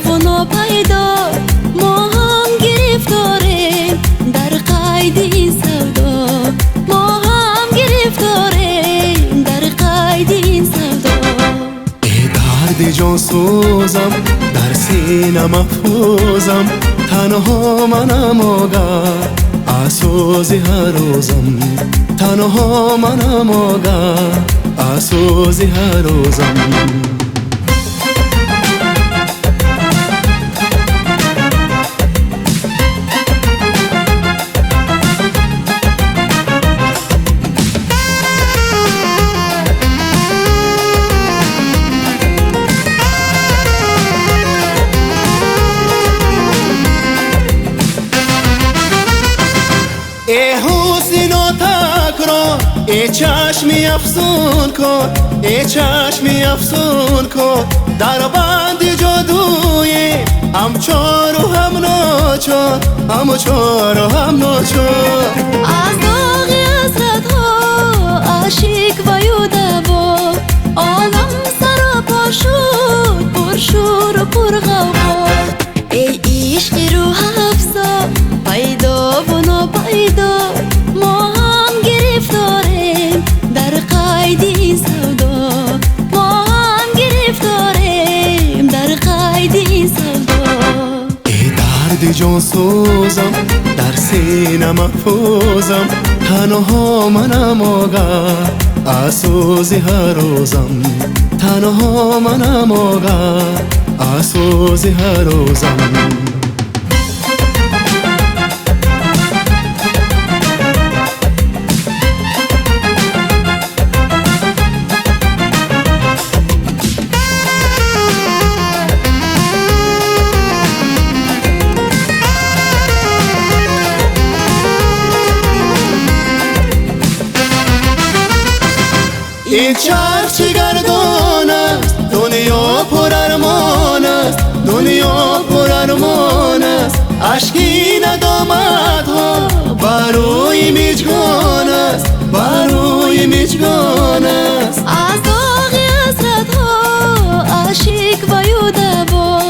و ناپیدا ما هم گرفتاریم در قید این سودا، ما هم گرفتاریم در قید این سودا. ای درد جان سوزم در سینه مفروزم، تنها منم آگاه از سوز هر روزم، تنها منم آگاه از سوز هر روزم. ای حسین و تکرار، ای چشمی افسون کن، ای چشمی افسون کن، در بند جادوی هم چار و هم ناچار، هم چار و هم ناچار. از داغ حسرت ها عاشق و یودوا، عالم سراپا شد پر شور و پر غوغا. ای عشق روح افزا پیدا و ناپیدا ما هم گرفتاریم در قید این سودا، ما هم گرفتاریم در قید این سودا. ای درد جان سوزم در سینه مفروزم، تنها منم آگاه از سوز هر روزم، تنها منم آگاه از سوز هر روزم. این چرخ چه گردان است، دنیا پر ارمان است، دنیا پر ارمان است. اشکی ندامت ها بروی میجگان است، بروی میجگان است. از داغ حسرت ها عاشق و یودوا،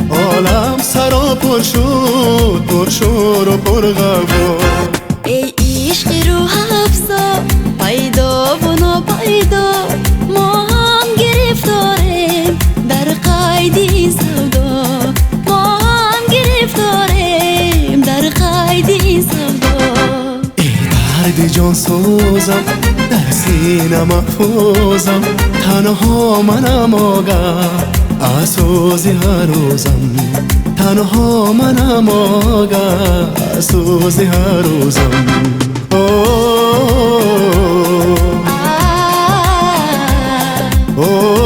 عالم سرا پر شد پر شور و پر غوا. ای عشق روح افزا پیدا و ناپیدا ما هم گرفتاریم در قید این سودا، ما هم گرفتاریم در قید این سودا. ای درد جان سوزم در سینه مفروزم، تنها منم آگاه از سوز هر روزم، تنها منم آگاه از سوز هر روزم. اوه